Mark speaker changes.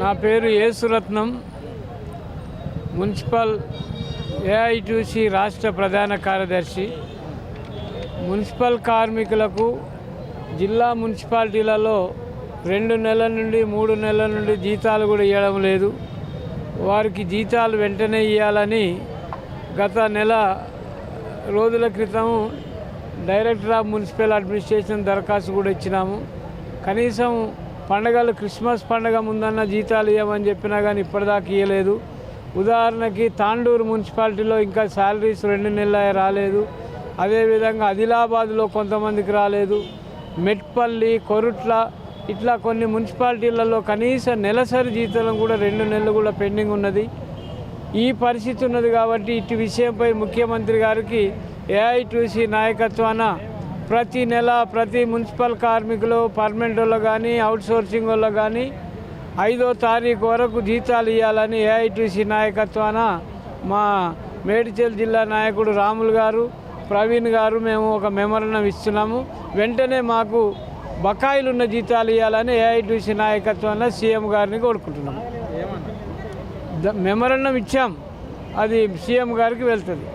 Speaker 1: నా పేరు Yesuratnam, municipal AITC రాష్ట్ర ప్రధాన కార్యదర్శి. మున్సిపల్ కార్మికులకు జిల్లా మున్సిపాలిటీలలో 2 నెలల నుండి 3 నెలల నుండి జీతాలు కూడా ఇవ్వడం లేదు. వారికి జీతాలు వెంటనే ఇవ్వాలని గత నెల రోజుల క్రితం డైరెక్టర్ ఆఫ్ మున్సిపల్ అడ్మినిస్ట్రేషన్ దరఖాస్తు కూడా ఇచ్చినాము. కనీసం పండగలు క్రిస్మస్ పండగ ముందన్న జీతాలు ఇవ్వమని చెప్పినా కానీ ఇప్పటిదాకా ఇవ్వలేదు. ఉదాహరణకి తాండూరు మున్సిపాలిటీలో ఇంకా శాలరీస్ 2 నెలలు రాలేదు. అదేవిధంగా ఆదిలాబాద్లో కొంతమందికి రాలేదు. మెట్పల్లి, కొరుట్ల ఇట్లా కొన్ని మున్సిపాలిటీలలో కనీస నెలసరి జీతం కూడా 2 నెలలు కూడా పెండింగ్ ఉన్నది. ఈ పరిస్థితి ఉన్నది కాబట్టి ఇటు విషయంపై ముఖ్యమంత్రి గారికి ఏఐటీసీ నాయకత్వాన ప్రతి నెల ప్రతి మున్సిపల్ కార్మికులు పర్మనెంట్ వాళ్ళు కానీ అవుట్సోర్సింగ్ వాళ్ళు కానీ 5వ తారీఖు వరకు జీతాలు ఇవ్వాలని ఏఐటీసీ నాయకత్వాన మా మేడ్చల్ జిల్లా నాయకుడు రాములు గారు, ప్రవీణ్ గారు మేము ఒక మెమోరండం ఇస్తున్నాము. వెంటనే మాకు బకాయిలు ఉన్న జీతాలు ఇవ్వాలని ఏఐటీసీ నాయకత్వాన సీఎం గారిని కోరుకుంటున్నాము. మెమోరండం ఇచ్చాం, అది సీఎం గారికి వెళ్తుంది.